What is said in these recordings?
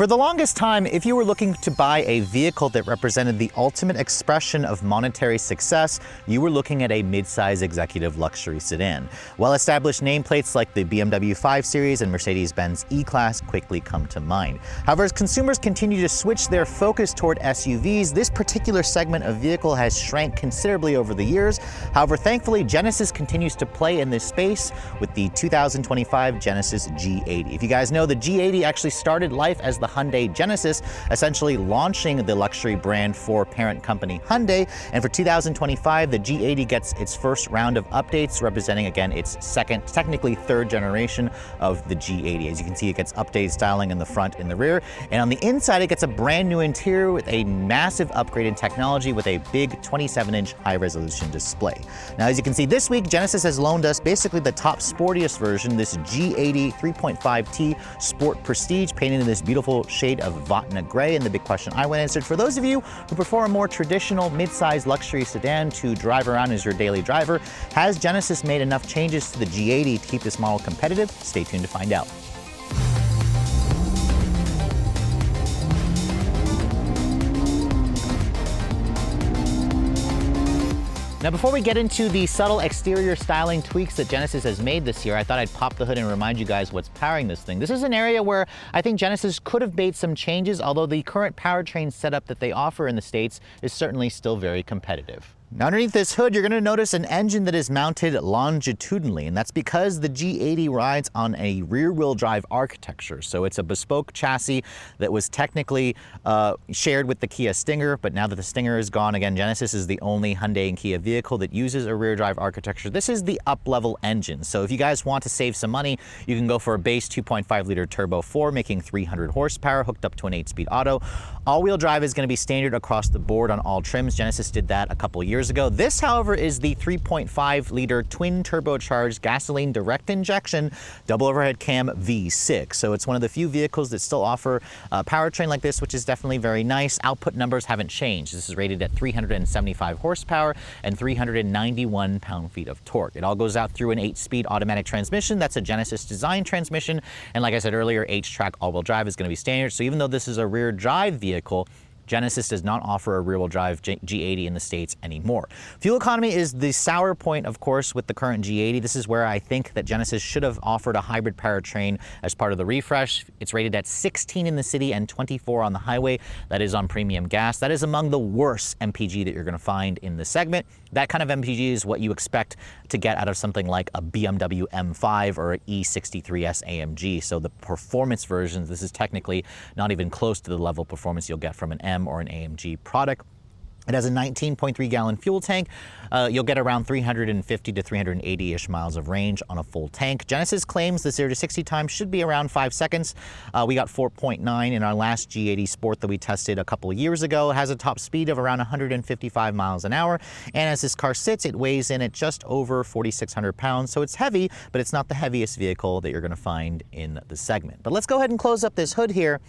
For the longest time, if you were looking to buy a vehicle that represented the ultimate expression of monetary success, you were looking at a mid-size executive luxury sedan. Well-established nameplates like the BMW 5 Series and Mercedes-Benz E-Class quickly come to mind. However, as consumers continue to switch their focus toward SUVs, this particular segment of vehicle has shrank considerably over the years. However, thankfully, Genesis continues to play in this space with the 2025 Genesis G80. If you guys know, the G80 actually started life as the Hyundai Genesis, essentially launching the luxury brand for parent company Hyundai. And for 2025, the G80 gets its first round of updates, representing again its second, technically third generation of the G80. As you can see, it gets updated styling in the front and the rear. And on the inside, it gets a brand new interior with a massive upgrade in technology with a big 27-inch high-resolution display. Now, as you can see this week, Genesis has loaned us basically the top sportiest version, this G80 3.5T Sport Prestige, painted in this beautiful shade of Vatna gray. And the big question I went answered: for those of you who prefer a more traditional mid-size luxury sedan to drive around as your daily driver, has Genesis made enough changes to the G80 to keep this model competitive? Stay tuned to find out. Now, before we get into the subtle exterior styling tweaks that Genesis has made this year, I thought I'd pop the hood and remind you guys what's powering this thing. This is an area where I think Genesis could have made some changes, although the current powertrain setup that they offer in the States is certainly still very competitive. Now, underneath this hood, you're going to notice an engine that is mounted longitudinally, and that's because the G80 rides on a rear-wheel drive architecture. So it's a bespoke chassis that was technically shared with the Kia Stinger, but now that the Stinger is gone, again, Genesis is the only Hyundai and Kia vehicle that uses a rear drive architecture. This is the up-level engine. So if you guys want to save some money, you can go for a base 2.5-liter turbo 4, making 300 horsepower, hooked up to an 8-speed auto. All-wheel drive is going to be standard across the board on all trims. Genesis did that a couple years ago. This, however, is the 3.5-liter twin turbocharged gasoline direct injection double overhead cam V6. So it's one of the few vehicles that still offer a powertrain like this, which is definitely very nice. Output numbers haven't changed. This is rated at 375 horsepower and 391 pound-feet of torque. It all goes out through an 8-speed automatic transmission. That's a Genesis design transmission. And like I said earlier, H-track all-wheel drive is going to be standard. So even though this is a rear drive vehicle, Genesis does not offer a rear-wheel drive G80 in the States anymore. Fuel economy is the sour point, of course, with the current G80. This is where I think that Genesis should have offered a hybrid powertrain as part of the refresh. It's rated at 16 in the city and 24 on the highway. That is on premium gas. That is among the worst MPG that you're going to find in the segment. That kind of MPG is what you expect to get out of something like a BMW M5 or an E63S AMG. So the performance versions, this is technically not even close to the level of performance you'll get from an M or an AMG product. It has a 19.3 gallon fuel tank. You'll get around 350 to 380-ish miles of range on a full tank. Genesis claims the 0 to 60 time should be around 5 seconds. We got 4.9 in our last G80 Sport that we tested a couple of years ago. It has a top speed of around 155 miles an hour. And as this car sits, it weighs in at just over 4,600 pounds. So it's heavy, but it's not the heaviest vehicle that you're going to find in the segment. But let's go ahead and close up this hood here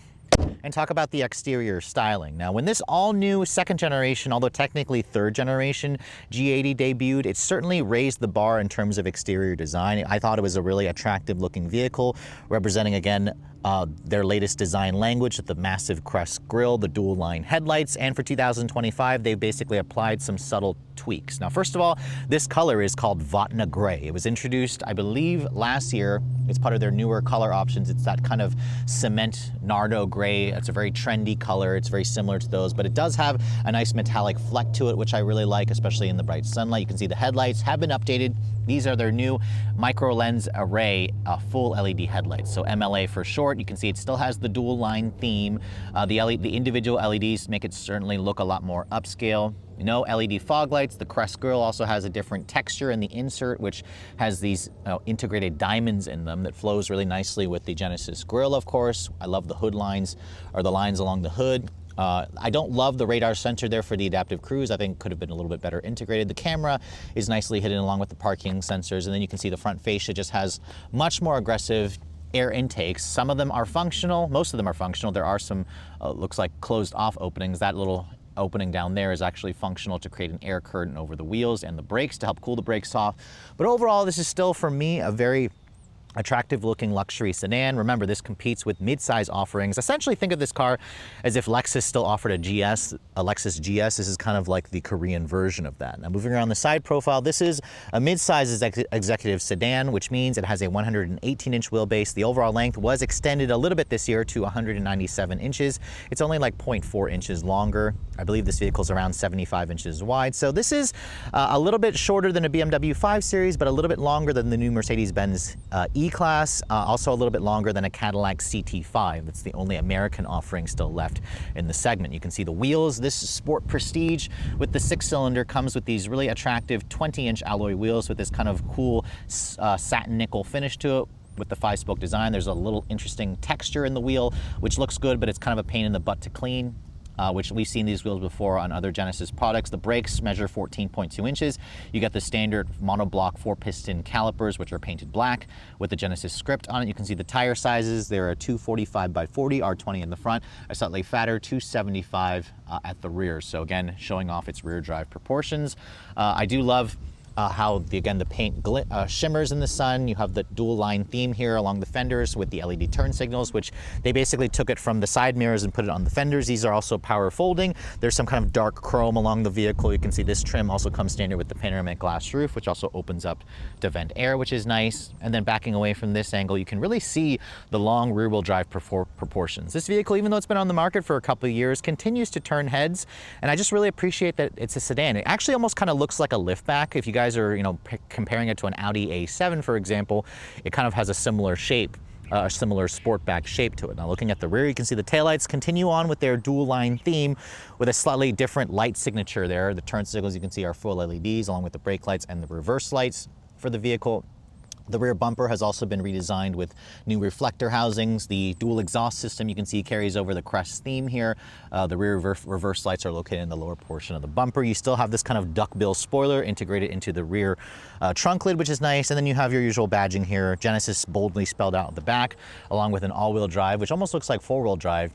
and talk about the exterior styling. Now, when this all-new second generation, although technically third generation G80 debuted, it certainly raised the bar in terms of exterior design. I thought it was a really attractive looking vehicle, representing, again, their latest design language with the massive crest grille, the dual line headlights, and for 2025, they basically applied some subtle tweaks. Now, first of all, this color is called Vatna Gray. It was introduced, I believe, last year. It's part of their newer color options. It's that kind of cement Nardo gray. It's a very trendy color. It's very similar to those, but it does have a nice metallic fleck to it, which I really like, especially in the bright sunlight. You can see the headlights have been updated. These are their new micro lens array full LED headlights, so MLA for short. You can see it still has the dual line theme. The individual LEDs make it certainly look a lot more upscale. No LED fog lights. The crest grille also has a different texture in the insert, which has these integrated diamonds in them that flows really nicely with the Genesis grille, of course. I love the hood lines, or the lines along the hood. I don't love the radar sensor there for the adaptive cruise. I think could have been a little bit better integrated. The camera is nicely hidden along with the parking sensors, and then you can see the front fascia just has much more aggressive air intakes. Some of them are functional. Most of them are functional. There are some, looks like closed off openings. That little opening down there is actually functional to create an air curtain over the wheels and the brakes to help cool the brakes off. But overall, this is still, for me, a very attractive looking luxury sedan. Remember, this competes with mid-size offerings. Essentially, think of this car as if Lexus still offered a GS, a Lexus GS. This is kind of like the Korean version of that. Now, moving around the side profile, this is a mid-size executive sedan, which means it has a 118-inch wheelbase. The overall length was extended a little bit this year to 197 inches. It's only like 0.4 inches longer. I believe this vehicle is around 75 inches wide. So this is a little bit shorter than a BMW 5 Series, but a little bit longer than the new Mercedes-Benz E-Class, also a little bit longer than a Cadillac CT5. That's the only American offering still left in the segment. You can see the wheels. This Sport Prestige with the 6-cylinder comes with these really attractive 20-inch alloy wheels with this kind of cool satin nickel finish to it. With the 5-spoke design, there's a little interesting texture in the wheel, which looks good, but it's kind of a pain in the butt to clean. Which we've seen these wheels before on other Genesis products. The brakes measure 14.2 inches. You get the standard monoblock 4-piston calipers, which are painted black with the Genesis script on it. You can see the tire sizes. There are 245 by 40, R20 in the front, a slightly fatter 275 at the rear. So again, showing off its rear drive proportions. I do love how the paint shimmers in the sun. You have the dual line theme here along the fenders with the LED turn signals, which they basically took it from the side mirrors and put it on the fenders. These are also power folding. There's some kind of dark chrome along the vehicle. You can see this trim also comes standard with the panoramic glass roof, which also opens up to vent air, which is nice. And then backing away from this angle, you can really see the long rear wheel drive proportions. This vehicle, even though it's been on the market for a couple of years, continues to turn heads. And I just really appreciate that it's a sedan. It actually almost kind of looks like a liftback. If you guys are, comparing it to an Audi A7, for example, it kind of has a similar shape, a similar sportback shape to it. Now, looking at the rear, you can see the taillights continue on with their dual line theme with a slightly different light signature there. The turn signals you can see are full LEDs along with the brake lights and the reverse lights for the vehicle. The rear bumper has also been redesigned with new reflector housings. The dual exhaust system you can see carries over the Crest theme here. The rear reverse lights are located in the lower portion of the bumper. You still have this kind of duckbill spoiler integrated into the rear trunk lid, which is nice. And then you have your usual badging here, Genesis boldly spelled out at the back, along with an all-wheel drive, which almost looks like four-wheel drive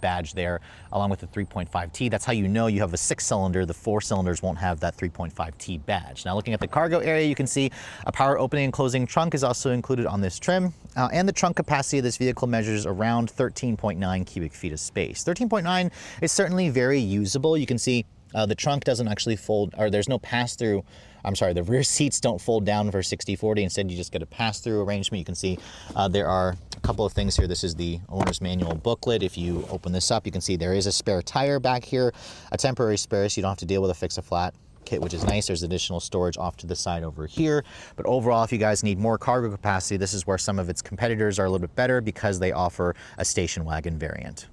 badge there, along with the 3.5T. That's how you know you have a 6-cylinder. The 4 cylinders won't have that 3.5T badge. Now, looking at the cargo area, you can see a power opening and closing trunk is also included on this trim. And the trunk capacity of this vehicle measures around 13.9 cubic feet of space. 13.9 is certainly very usable. You can see the trunk doesn't actually fold, or there's no pass-through. I'm sorry, the rear seats don't fold down for 60/40. Instead, you just get a pass-through arrangement. You can see there are a couple of things here. This is the owner's manual booklet. If you open this up, you can see there is a spare tire back here, a temporary spare, so you don't have to deal with a fix-a-flat kit, which is nice. There's additional storage off to the side over here. But overall, if you guys need more cargo capacity, this is where some of its competitors are a little bit better because they offer a station wagon variant.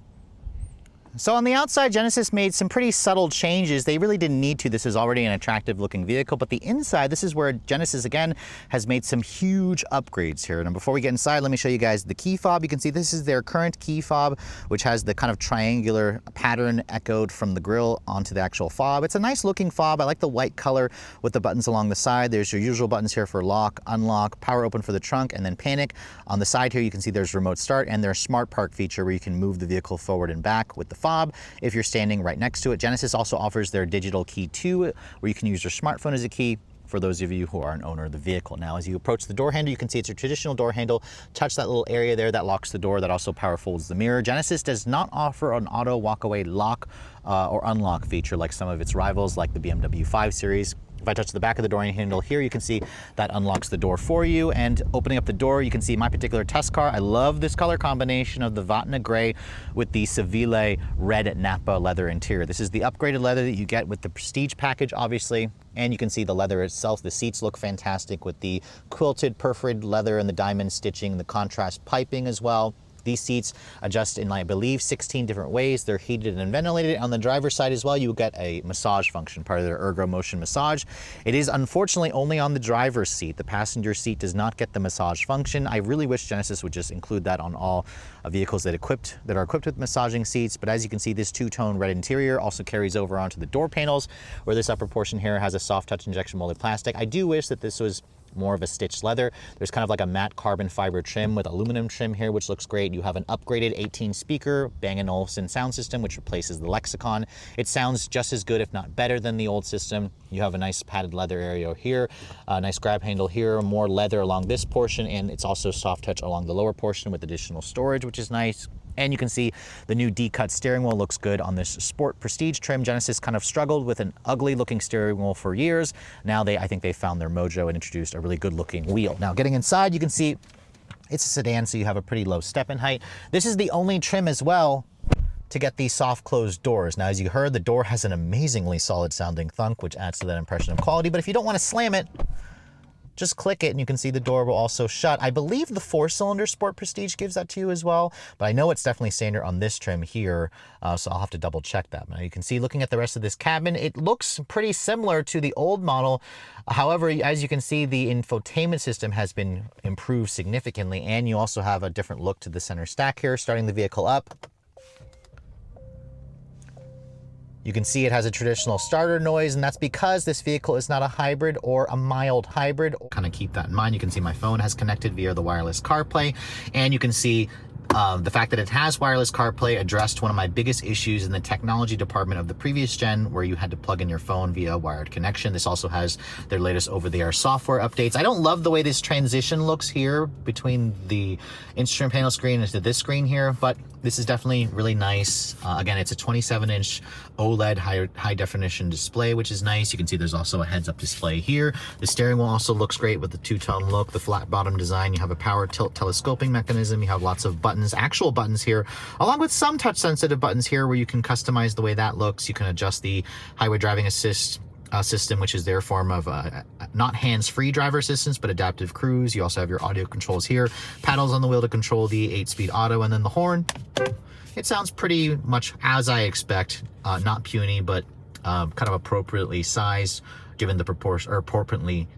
So on the outside, Genesis made some pretty subtle changes. They really didn't need to. This is already an attractive looking vehicle, but the inside, this is where Genesis again has made some huge upgrades here. Now, before we get inside, let me show you guys the key fob. You can see this is their current key fob, which has the kind of triangular pattern echoed from the grille onto the actual fob. It's a nice looking fob. I like the white color with the buttons along the side. There's your usual buttons here for lock, unlock, power open for the trunk, and then panic. On the side here, you can see there's remote start and there's smart park feature where you can move the vehicle forward and back with the fob if you're standing right next to it. Genesis also offers their digital key 2, where you can use your smartphone as a key for those of you who are an owner of the vehicle. Now, as you approach the door handle, you can see it's a traditional door handle. Touch that little area there that locks the door. That also power folds the mirror. Genesis does not offer an auto walkaway lock or unlock feature like some of its rivals, like the BMW 5 Series. If I touch the back of the door handle here, you can see that unlocks the door for you. And opening up the door, you can see my particular test car. I love this color combination of the Vatna gray with the Seville red Napa leather interior. This is the upgraded leather that you get with the Prestige package, obviously. And you can see the leather itself. The seats look fantastic with the quilted perforated leather and the diamond stitching, the contrast piping as well. These seats adjust in, I believe, 16 different ways. They're heated and ventilated. On the driver's side as well, you get a massage function, part of their Ergo Motion massage. It is unfortunately only on the driver's seat. The passenger seat does not get the massage function. I really wish Genesis would just include that on all vehicles that are equipped with massaging seats. But as you can see, this two-tone red interior also carries over onto the door panels, where this upper portion here has a soft touch injection molded plastic. I do wish that this was more of a stitched leather. There's kind of like a matte carbon fiber trim with aluminum trim here, which looks great. You have an upgraded 18 speaker Bang & Olufsen sound system, which replaces the Lexicon. It sounds just as good, if not better, than the old system. You have a nice padded leather area here, a nice grab handle here, more leather along this portion, and it's also soft touch along the lower portion with additional storage, which is nice. And you can see the new D-cut steering wheel looks good on this Sport Prestige trim. Genesis kind of struggled with an ugly looking steering wheel for years. Now I think they found their mojo and introduced a really good looking wheel. Now getting inside, you can see it's a sedan, so you have a pretty low step-in height. This is the only trim as well to get these soft closed doors. Now, as you heard, the door has an amazingly solid sounding thunk, which adds to that impression of quality. But if you don't want to slam it, just click it and you can see the door will also shut. I believe the 4-cylinder Sport Prestige gives that to you as well, but I know it's definitely standard on this trim here, so I'll have to double check that. Now you can see, looking at the rest of this cabin, it looks pretty similar to the old model. However, as you can see, the infotainment system has been improved significantly, and you also have a different look to the center stack here. Starting the vehicle up, you can see it has a traditional starter noise, and that's because this vehicle is not a hybrid or a mild hybrid. Kind of keep that in mind. You can see my phone has connected via the wireless CarPlay, and you can see the fact that it has wireless CarPlay addressed one of my biggest issues in the technology department of the previous gen, where you had to plug in your phone via a wired connection. This also has their latest over-the-air software updates. I don't love the way this transition looks here between the instrument panel screen into this screen here, but this is definitely really nice. Again, it's a 27-inch OLED high definition display, which is nice. You can see there's also a heads-up display here. The steering wheel also looks great with the two-tone look, the flat bottom design. You have a power tilt telescoping mechanism. You have lots of buttons, actual buttons here, along with some touch-sensitive buttons here where you can customize the way that looks. You can adjust the highway driving assist system, which is their form of not hands-free driver assistance, but adaptive cruise. You also have your audio controls here, paddles on the wheel to control the 8-speed auto, and then the horn. It sounds pretty much as I expect, not puny, but kind of appropriately sized, given the proportion, or appropriately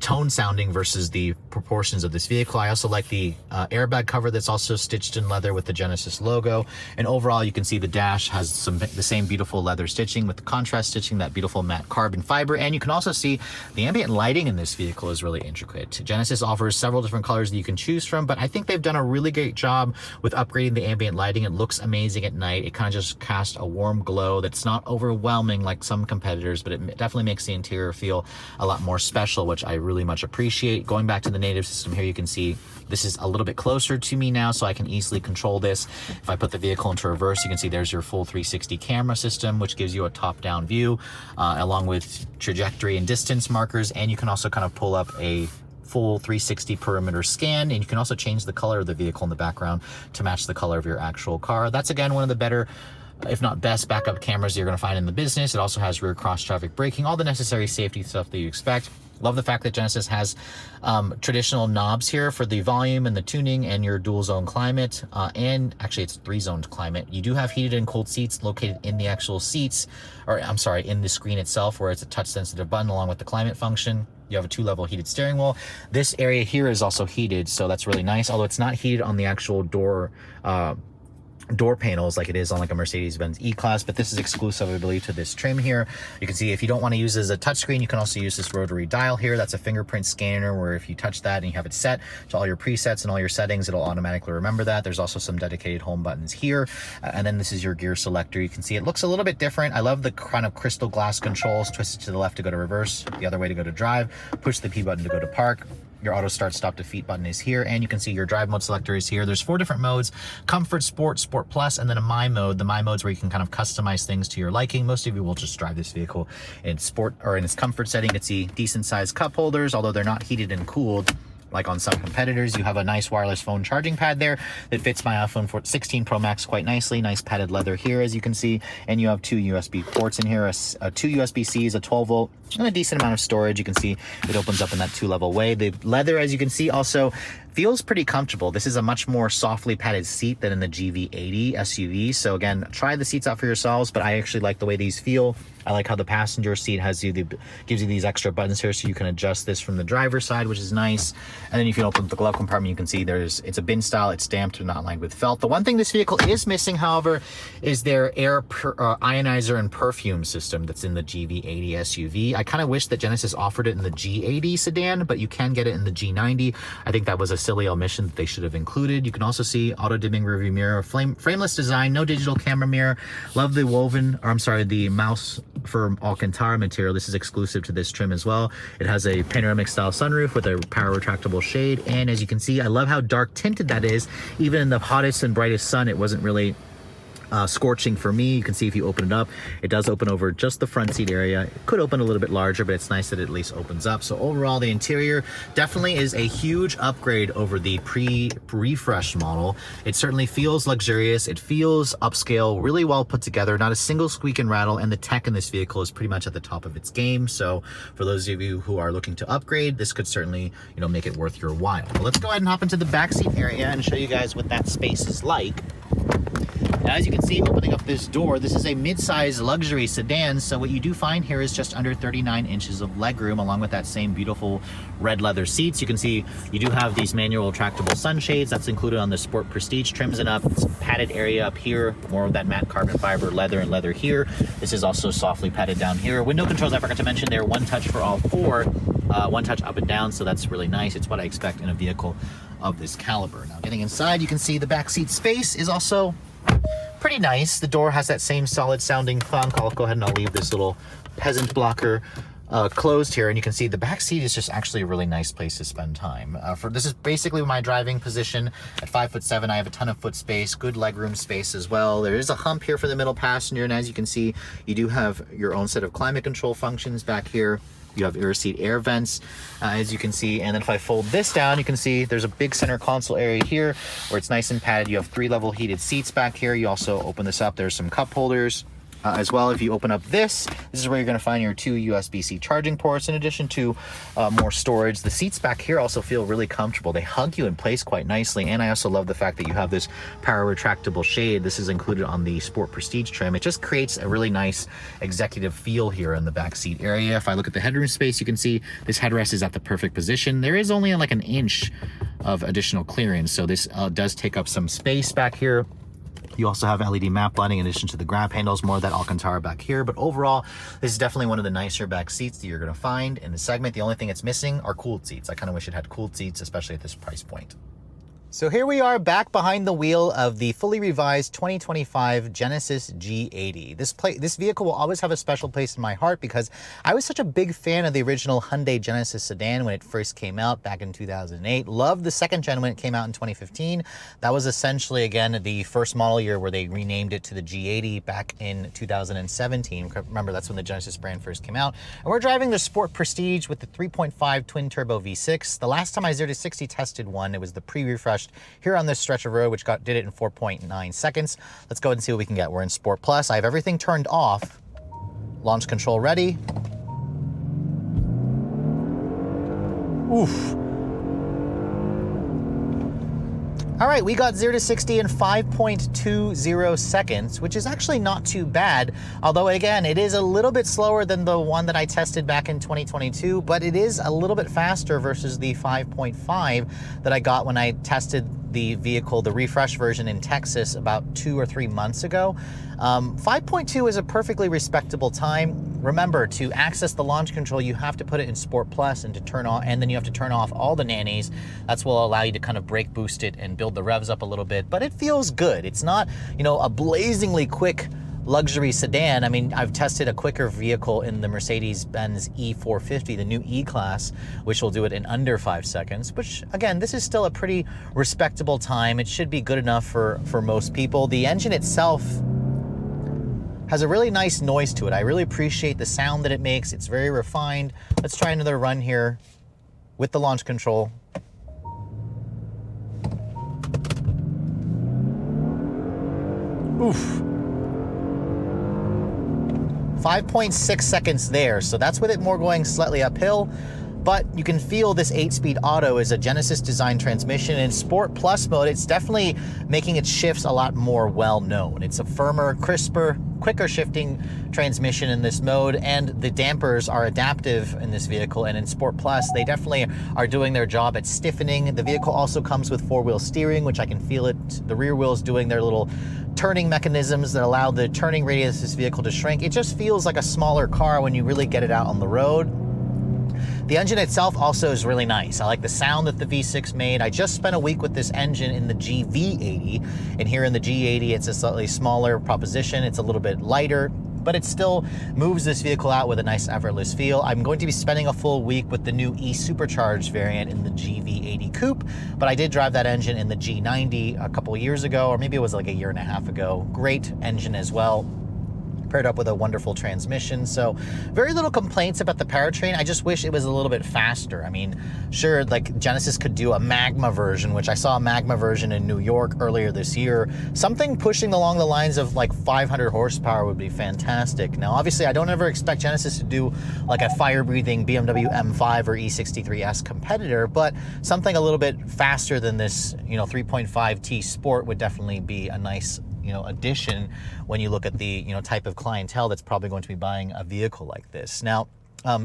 tone sounding versus the proportions of this vehicle. I also like the airbag cover that's also stitched in leather with the Genesis logo. And overall, you can see the dash has the same beautiful leather stitching with the contrast stitching, that beautiful matte carbon fiber. And you can also see the ambient lighting in this vehicle is really intricate. Genesis offers several different colors that you can choose from, but I think they've done a really great job with upgrading the ambient lighting. It looks amazing at night. It kind of just casts a warm glow that's not overwhelming like some competitors, but it definitely makes the interior feel a lot more special, which I really much appreciate. Going back to the native system here, you can see this is a little bit closer to me now, so I can easily control this. If I put the vehicle into reverse, you can see there's your full 360 camera system, which gives you a top-down view, along with trajectory and distance markers. And you can also kind of pull up a full 360 perimeter scan, and you can also change the color of the vehicle in the background to match the color of your actual car. That's, again, one of the better, if not best, backup cameras you're going to find in the business. It also has rear cross traffic braking, all the necessary safety stuff that you expect. Love the fact that Genesis has traditional knobs here for the volume and the tuning and your dual zone climate, and actually it's 3-zoned climate. You do have heated and cold seats located in the actual seats, or I'm sorry, in the screen itself, where it's a touch sensitive button along with the climate function. You have a 2-level heated steering wheel. This area here is also heated, so that's really nice, although it's not heated on the actual door panels like it is on like a Mercedes-Benz E-Class, but this is exclusive, I believe, to this trim here. You can see if you don't want to use it as a touchscreen, you can also use this rotary dial here. That's a fingerprint scanner where if you touch that and you have it set to all your presets and all your settings, it'll automatically remember that. There's also some dedicated home buttons here. And then this is your gear selector. You can see it looks a little bit different. I love the kind of crystal glass controls. Twist it to the left to go to reverse, the other way to go to drive, push the P button to go to park. Your auto start stop defeat button is here, and you can see your drive mode selector is here. There's 4 different modes: Comfort, Sport, Sport Plus, and then a My mode. The My mode's where you can kind of customize things to your liking. Most of you will just drive this vehicle in Sport or in its Comfort setting. You can see decent sized cup holders, although they're not heated and cooled like on some competitors. You have a nice wireless phone charging pad there that fits my iPhone 16 Pro Max quite nicely. Nice padded leather here, as you can see. And you have 2 USB ports in here, 2 USB-Cs, a 12-volt, and a decent amount of storage. You can see it opens up in that 2-level way. The leather, as you can see, also feels pretty comfortable. This is a much more softly padded seat than in the GV80 SUV. So again, try the seats out for yourselves, but I actually like the way these feel. I like how the passenger seat gives you these extra buttons here so you can adjust this from the driver's side, which is nice. And then if you open the glove compartment, you can see it's a bin style, it's stamped and not lined with felt. The one thing this vehicle is missing, however, is their air ionizer and perfume system that's in the GV80 SUV. I kind of wish that Genesis offered it in the G80 sedan, but you can get it in the G90. I think that was a silly omission that they should have included. You can also see auto dimming rearview mirror, frameless design, no digital camera mirror. Love the the mouse for Alcantara material. This is exclusive to this trim as well. It has a panoramic style sunroof with a power retractable shade, and as you can see, I love how dark tinted that is. Even in the hottest and brightest sun, it wasn't really scorching for me. You can see if you open it up, it does open over just the front seat area. It could open a little bit larger, but it's nice that it at least opens up. So overall, the interior definitely is a huge upgrade over the pre-refresh model. It certainly feels luxurious. It feels upscale, really well put together, not a single squeak and rattle, and the tech in this vehicle is pretty much at the top of its game. So for those of you who are looking to upgrade, this could certainly, make it worth your while. But let's go ahead and hop into the backseat area and show you guys what that space is like. Now, as you can see, opening up this door, this is a mid-size luxury sedan, so what you do find here is just under 39 inches of legroom, along with that same beautiful red leather seats. You can see you do have these manual retractable sunshades. That's included on the Sport Prestige trims and up. It's a padded area up here, more of that matte carbon fiber leather and leather here. This is also softly padded down here. Window controls, I forgot to mention, they're one touch for all four, one touch up and down, so that's really nice. It's what I expect in a vehicle of this caliber. Now, getting inside, you can see the backseat space is also pretty nice. The door has that same solid sounding thunk. I'll go ahead and I'll leave this little peasant blocker closed here, and you can see the back seat is just actually a really nice place to spend time. This is basically my driving position. At 5'7", I have a ton of foot space, good legroom space as well. There is a hump here for the middle passenger, and as you can see, you do have your own set of climate control functions back here. You have rear seat air vents, as you can see. And then if I fold this down, you can see there's a big center console area here where it's nice and padded. You have 3 level heated seats back here. You also open this up. There's some cup holders. As well, if you open up this is where you're going to find your 2 USB-C charging ports, in addition to more storage. The seats back here also feel really comfortable. They hug you in place quite nicely, and I also love the fact that you have this power retractable shade. This is included on the Sport Prestige trim. It just creates a really nice executive feel here in the back seat area. If I look at the headroom space, you can see this headrest is at the perfect position. There is only like an inch of additional clearance, so this does take up some space back here. You also have LED map lighting in addition to the grab handles, more of that Alcantara back here. But overall, this is definitely one of the nicer back seats that you're going to find in the segment. The only thing it's missing are cooled seats. I kind of wish it had cooled seats, especially at this price point. So here we are back behind the wheel of the fully revised 2025 Genesis G80. This vehicle will always have a special place in my heart because I was such a big fan of the original Hyundai Genesis sedan when it first came out back in 2008. Loved the second gen when it came out in 2015. That was essentially, again, the first model year where they renamed it to the G80 back in 2017. Remember, that's when the Genesis brand first came out. And we're driving the Sport Prestige with the 3.5 twin turbo V6. The last time I 0 to 60 tested one, it was the pre-refresh here on this stretch of road, which did it in 4.9 seconds. Let's go ahead and see what we can get. We're in Sport Plus. I have everything turned off. Launch control ready. Oof. All right, we got 0 to 60 in 5.20 seconds, which is actually not too bad. Although, again, it is a little bit slower than the one that I tested back in 2022, but it is a little bit faster versus the 5.5 that I got when I tested the vehicle, the refresh version in Texas about 2 or 3 months ago. 5.2 is a perfectly respectable time. Remember, to access the launch control, you have to put it in Sport Plus and to turn on, and then you have to turn off all the nannies. That's what will allow you to kind of brake boost it and build the revs up a little bit, but it feels good. It's not, a blazingly quick luxury sedan. I mean, I've tested a quicker vehicle in the Mercedes-Benz E450, the new E-Class, which will do it in under 5 seconds, which, again, this is still a pretty respectable time. It should be good enough for most people. The engine itself has a really nice noise to it. I really appreciate the sound that it makes. It's very refined. Let's try another run here with the launch control. Oof. 5.6 seconds there, so that's with it more going slightly uphill. but you can feel this 8-speed auto is a Genesis design transmission. In Sport Plus mode, it's definitely making its shifts a lot more well known. It's a firmer, crisper, quicker shifting transmission in this mode, and the dampers are adaptive in this vehicle, and in Sport Plus they definitely are doing their job at stiffening. The vehicle also comes with 4-wheel steering, which I can feel it. The rear wheels doing their little turning mechanisms that allow the turning radius of this vehicle to shrink. It just feels like a smaller car when you really get it out on the road. The engine itself also is really nice. I like the sound that the V6 made. I just spent a week with this engine in the GV80, and here in the G80, it's a slightly smaller proposition. It's a little bit lighter, but it still moves this vehicle out with a nice effortless feel. I'm going to be spending a full week with the new E-Supercharged variant in the GV80 Coupe, but I did drive that engine in the G90 a couple years ago, or maybe it was like a year and a half ago. Great engine as well, paired up with a wonderful transmission. So very little complaints about the powertrain. I just wish it was a little bit faster. I mean, sure, like Genesis could do a Magma version, which I saw a Magma version in New York earlier this year. Something pushing along the lines of like 500 horsepower would be fantastic. Now, obviously, I don't ever expect Genesis to do like a fire-breathing BMW M5 or E63S competitor, but something a little bit faster than this, 3.5T Sport would definitely be a nice addition when you look at the, type of clientele that's probably going to be buying a vehicle like this. Now,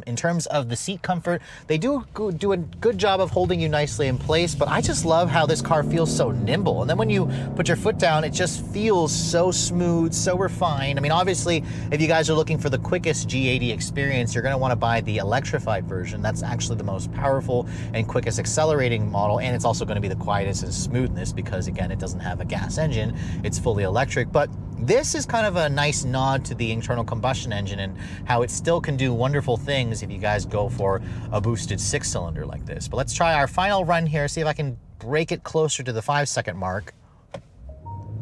in terms of the seat comfort, they do a good job of holding you nicely in place, but I just love how this car feels so nimble. And then when you put your foot down, it just feels so smooth, so refined. I mean, obviously, if you guys are looking for the quickest G80 experience, you're gonna wanna buy the electrified version. That's actually the most powerful and quickest accelerating model, and it's also gonna be the quietest and smoothness because, again, it doesn't have a gas engine, it's fully electric. But this is kind of a nice nod to the internal combustion engine and how it still can do wonderful things if you guys go for a boosted 6-cylinder like this. But let's try our final run here, see if I can break it closer to the 5-second mark.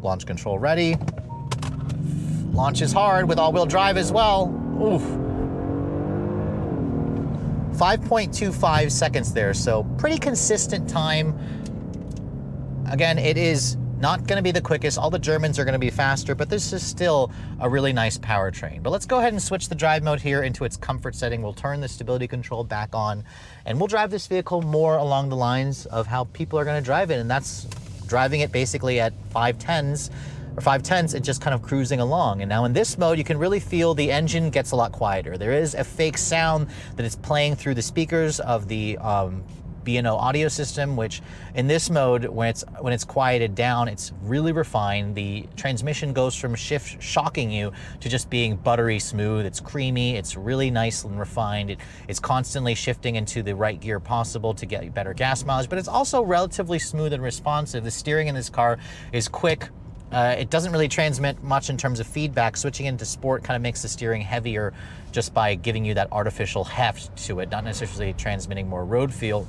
Launch control ready. Launches hard with all-wheel drive as well. Oof. 5.25 seconds there, so pretty consistent time. Again, it is not going to be the quickest. All the Germans are going to be faster, but this is still a really nice powertrain. But let's go ahead and switch the drive mode here into its comfort setting. We'll turn the stability control back on, and we'll drive this vehicle more along the lines of how people are going to drive it, and that's driving it basically at 510s or 510s and just kind of cruising along. And now in this mode, you can really feel the engine gets a lot quieter. There is a fake sound that is playing through the speakers of the B&O audio system, which in this mode, when it's quieted down, it's really refined. The transmission goes from shocking you to just being buttery smooth. It's creamy, it's really nice and refined. It's constantly shifting into the right gear possible to get better gas mileage, but it's also relatively smooth and responsive. The steering in this car is quick. It doesn't really transmit much in terms of feedback. Switching into sport kind of makes the steering heavier just by giving you that artificial heft to it, not necessarily transmitting more road feel.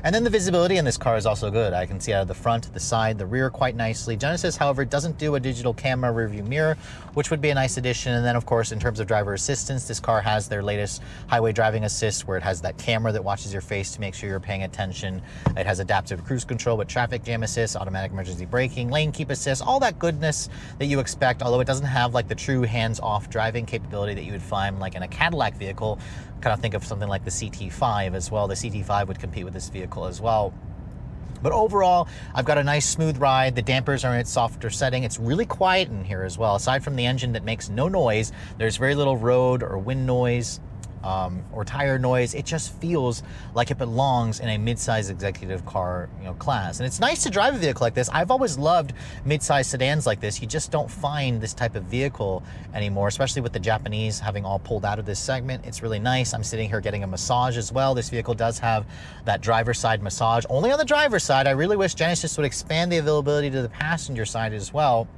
And then the visibility in this car is also good. I can see out of the front, the side, the rear quite nicely. Genesis, however, doesn't do a digital camera rearview mirror, which would be a nice addition. And then, of course, in terms of driver assistance, this car has their latest highway driving assist, where it has that camera that watches your face to make sure you're paying attention. It has adaptive cruise control with traffic jam assist, automatic emergency braking, lane keep assist, all that goodness that you expect, although it doesn't have like the true hands-off driving capability that you would find like in a Cadillac vehicle. Kind of think of something like the CT5 as well. The CT5 would compete with this vehicle as well. But overall, I've got a nice smooth ride. The dampers are in its softer setting. It's really quiet in here as well. Aside from the engine that makes no noise, there's very little road or wind noise or tire noise. It just feels like it belongs in a mid-size executive car, class. And it's nice to drive a vehicle like this. I've always loved mid-size sedans like this. You just don't find this type of vehicle anymore, especially with the Japanese having all pulled out of this segment. It's really nice. I'm sitting here getting a massage as well. This vehicle does have that driver's side massage. Only on the driver's side. I really wish Genesis would expand the availability to the passenger side as well.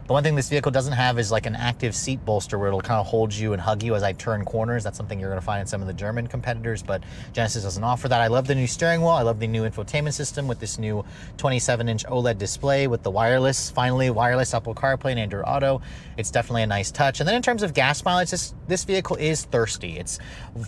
The one thing this vehicle doesn't have is like an active seat bolster where it'll kind of hold you and hug you as I turn corners. That's something you're going to find in some of the German competitors, but Genesis doesn't offer that. I love the new steering wheel. I love the new infotainment system with this new 27-inch OLED display with the finally wireless Apple CarPlay and Android Auto. It's definitely a nice touch. And then in terms of gas mileage, this vehicle is thirsty. It's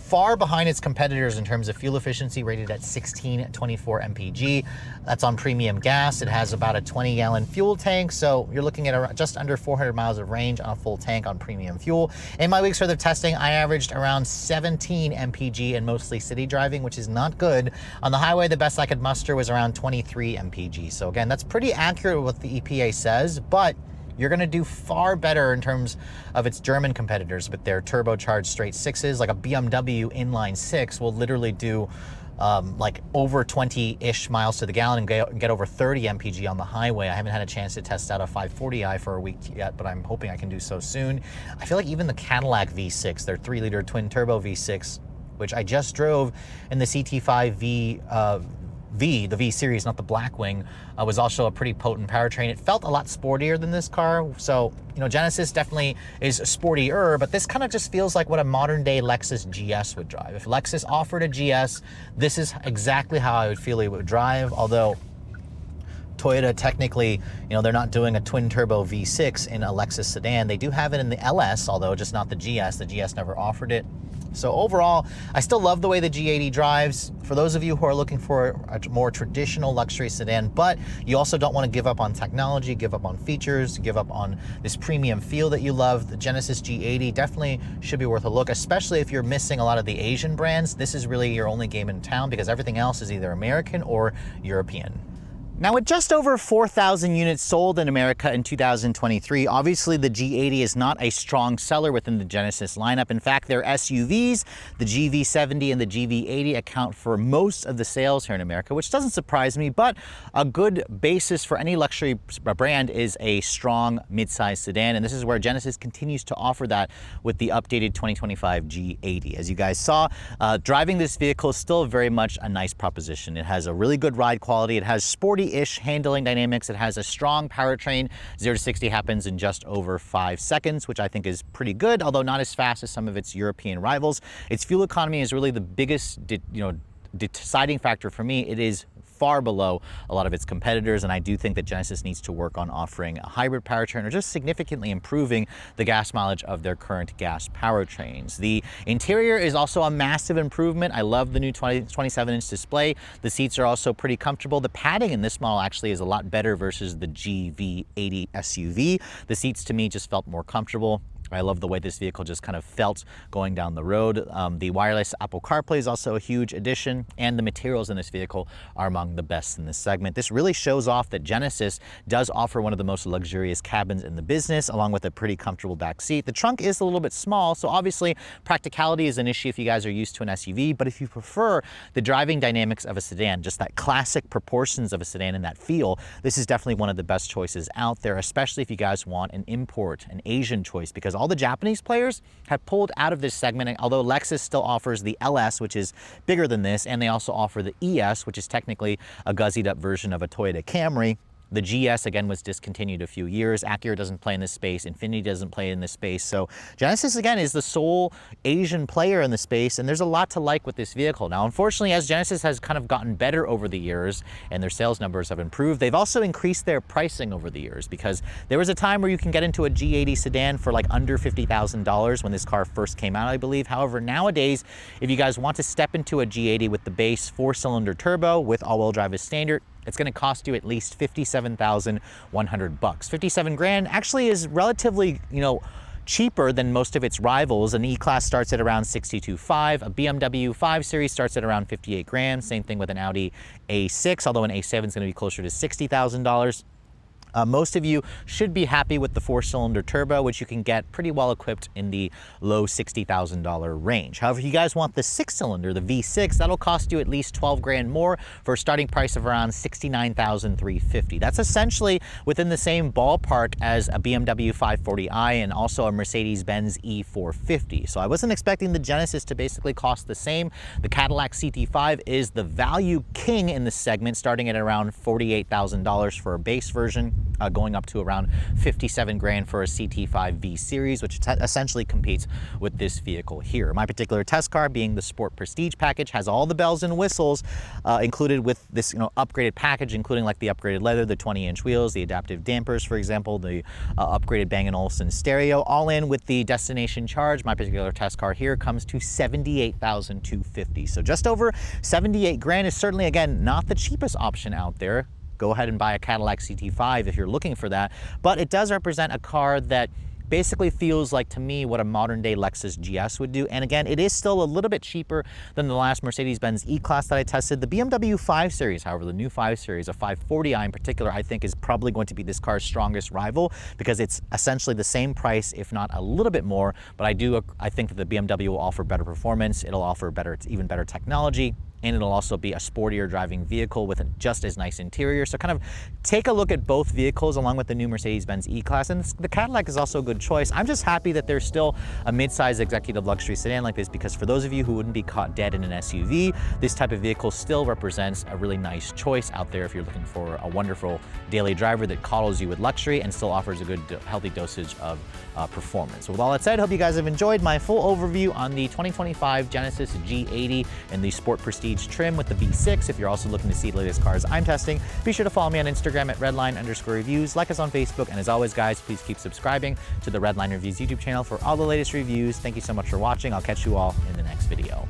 far behind its competitors in terms of fuel efficiency, rated at 1624 mpg. That's on premium gas. It has about a 20-gallon fuel tank, so you're looking at just just under 400 miles of range on a full tank on premium fuel. In my week's worth of testing, I averaged around 17 mpg and mostly city driving, which is not good. On the highway, the best I could muster was around 23 mpg. So again, that's pretty accurate with what the EPA says, but you're gonna do far better in terms of its German competitors with their turbocharged straight sixes. Like a BMW inline six will literally do like over 20-ish miles to the gallon and get over 30 mpg on the highway. I haven't had a chance to test out a 540i for a week yet, but I'm hoping I can do so soon. I feel like even the Cadillac V6, their 3-liter twin turbo V6, which I just drove in the CT5 the V series, not the Blackwing, was also a pretty potent powertrain. It felt a lot sportier than this car. So, you know, Genesis definitely is sportier, but this kind of just feels like what a modern day Lexus GS would drive. If Lexus offered a GS, this is exactly how I would feel it would drive. Although Toyota technically, you know, they're not doing a twin turbo V6 in a Lexus sedan. They do have it in the LS, although just not the GS. The GS never offered it. So overall, I still love the way the G80 drives. For those of you who are looking for a more traditional luxury sedan, but you also don't want to give up on technology, give up on features, give up on this premium feel that you love, the Genesis G80 definitely should be worth a look, especially if you're missing a lot of the Asian brands. This is really your only game in town because everything else is either American or European. Now, with just over 4,000 units sold in America in 2023, obviously the G80 is not a strong seller within the Genesis lineup. In fact, their SUVs, the GV70 and the GV80, account for most of the sales here in America, which doesn't surprise me, but a good basis for any luxury brand is a strong midsize sedan, and this is where Genesis continues to offer that with the updated 2025 G80. As you guys saw, driving this vehicle is still very much a nice proposition. It has a really good ride quality, it has sporty handling dynamics. It has a strong powertrain. 0 to 60 happens in just over 5 seconds, which I think is pretty good, although not as fast as some of its European rivals. Its fuel economy is really the biggest, deciding factor for me. It is far below a lot of its competitors, and I do think that Genesis needs to work on offering a hybrid powertrain or just significantly improving the gas mileage of their current gas powertrains. The interior is also a massive improvement. I love the new 27-inch display. The seats are also pretty comfortable. The padding in this model actually is a lot better versus the GV80 SUV. The seats to me just felt more comfortable. I love the way this vehicle just kind of felt going down the road. The wireless Apple CarPlay is also a huge addition, and the materials in this vehicle are among the best in this segment. This really shows off that Genesis does offer one of the most luxurious cabins in the business, along with a pretty comfortable back seat. The trunk is a little bit small, so obviously practicality is an issue if you guys are used to an SUV, but if you prefer the driving dynamics of a sedan, just that classic proportions of a sedan and that feel, this is definitely one of the best choices out there, especially if you guys want an import, an Asian choice, because all the Japanese players have pulled out of this segment, although Lexus still offers the LS, which is bigger than this, and they also offer the ES, which is technically a guzzied up version of a Toyota Camry. The GS, again, was discontinued a few years. Acura doesn't play in this space. Infiniti doesn't play in this space. So Genesis, again, is the sole Asian player in the space, and there's a lot to like with this vehicle. Now, unfortunately, as Genesis has kind of gotten better over the years and their sales numbers have improved, they've also increased their pricing over the years, because there was a time where you can get into a G80 sedan for like under $50,000 when this car first came out, I believe. However, nowadays, if you guys want to step into a G80 with the base 4-cylinder turbo with all-wheel drive as standard, it's going to cost you at least $57,100. 57 grand actually is relatively, cheaper than most of its rivals. An E-Class starts at around 62.5. A BMW 5 Series starts at around 58 grand. Same thing with an Audi A6, although an A7 is going to be closer to $60,000. Most of you should be happy with the 4-cylinder turbo, which you can get pretty well equipped in the low $60,000 range. However, if you guys want the 6-cylinder, the V6, that'll cost you at least 12 grand more for a starting price of around $69,350. That's essentially within the same ballpark as a BMW 540i and also a Mercedes-Benz E450. So I wasn't expecting the Genesis to basically cost the same. The Cadillac CT5 is the value king in this segment, starting at around $48,000 for a base version, going up to around 57 grand for a CT5 V Series, which essentially competes with this vehicle here. My particular test car, being the Sport Prestige package, has all the bells and whistles included with this upgraded package, including like the upgraded leather, the 20-inch wheels, the adaptive dampers, for example, the upgraded Bang & Olufsen stereo, all in with the destination charge. My particular test car here comes to $78,250. So just over 78 grand is certainly, again, not the cheapest option out there. go ahead and buy a Cadillac CT5 if you're looking for that. But it does represent a car that basically feels like, to me, what a modern day Lexus GS would do. And again, it is still a little bit cheaper than the last Mercedes-Benz E-Class that I tested. The BMW 5 Series, however, the new 5 Series, a 540i in particular, I think is probably going to be this car's strongest rival because it's essentially the same price, if not a little bit more. But I think that the BMW will offer better performance. It'll offer even better technology. And it'll also be a sportier driving vehicle with a just as nice interior. So kind of take a look at both vehicles along with the new Mercedes-Benz E-Class. And the Cadillac is also a good choice. I'm just happy that there's still a mid-size executive luxury sedan like this, because for those of you who wouldn't be caught dead in an SUV, this type of vehicle still represents a really nice choice out there if you're looking for a wonderful daily driver that coddles you with luxury and still offers a good, healthy dosage of performance. So with all that said, hope you guys have enjoyed my full overview on the 2025 Genesis G80 and the Sport Prestige trim with the V6. If you're also looking to see the latest cars I'm testing, be sure to follow me on Instagram at Redline_reviews, like us on Facebook, and as always, guys, please keep subscribing to the Redline Reviews YouTube channel for all the latest reviews. Thank you so much for watching. I'll catch you all in the next video.